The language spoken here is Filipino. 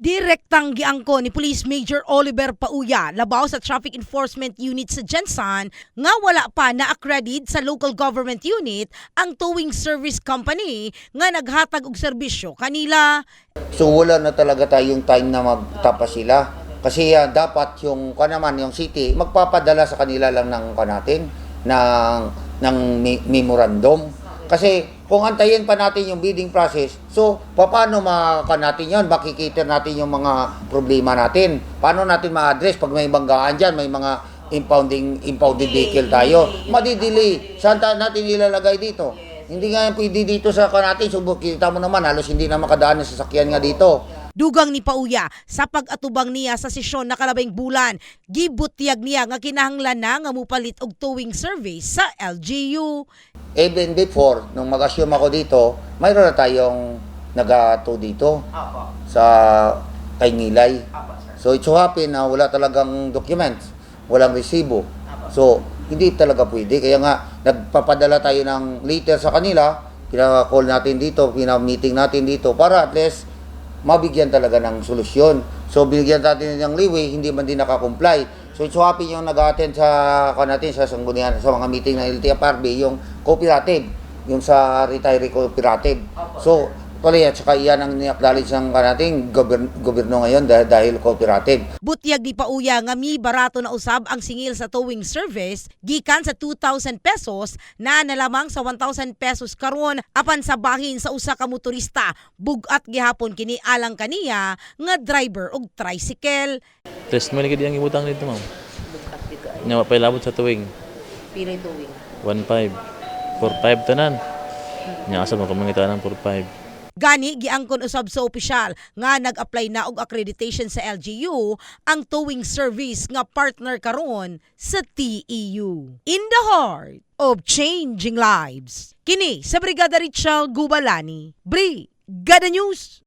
Direktang giangko ni Police Major Oliver Pauya labaw sa Traffic Enforcement Unit sa Jensan nga wala pa na-accredit sa local government unit ang towing service company nga naghatag og serbisyo kanila. So wala na talaga tayong time na magtapa sila. Kasi dapat yung yung city magpapadala sa kanila lang ng natin ng memorandum. Kasi kung antayin pa natin yung bidding process, so paano natin yan? Makikita natin yung mga problema natin. Paano natin ma-address pag may banggaan dyan, may mga impounded vehicle tayo? Madidelay. Saan natin ilalagay dito? Hindi nga yan pwede dito sa natin. So kita mo naman, halos hindi na makadaan ng sasakyan nga dito. Dugang ni Pauya sa pag-atubang niya sa sesyon na kalabing bulan, gibutyag niya nga kinahanglan na nga mupalit og towing service sa LGU. Even before, nung mag-assume ako dito, mayroon na tayong nag-tow dito sa Kainilay. So it so happen na wala talagang documents, walang resibo. So hindi talaga pwede. Kaya nga nagpapadala tayo ng letter sa kanila, pina-call natin dito, pina-meeting natin dito para at least mabigyan talaga ng solusyon. So binigyan natin ng leeway, hindi man din nakakomply. So it's so happy yung nag-attend sa sa sanggunian, sa mga meeting ng LTFRB, yung cooperative, yung sa retiree cooperative. So tuloy at saka iyan ang ni-acknowledge ng nating gobyerno ngayon dahil cooperative. Butyag ni Pauya nga mi barato na usab ang singil sa towing service gikan sa 2,000 pesos na nalamang sa 1,000 pesos karon apan sa bahin sa usa ka motorista bugat gihapon kini alang kaniya nga driver og tricycle. Tres mo ligid ang ibutang dito, ma'am. Nya pa labot sa tuwing. Pilay towing. 1.5. 4.5 tanan. Nya asa mo kumangita ng 4.5. Gani giangkon usab sa opisyal nga nag-apply na og accreditation sa LGU ang towing service nga partner karon sa TEU. In the heart of changing lives. Kini sa Brigada Richelle Gubalani, Brigada News.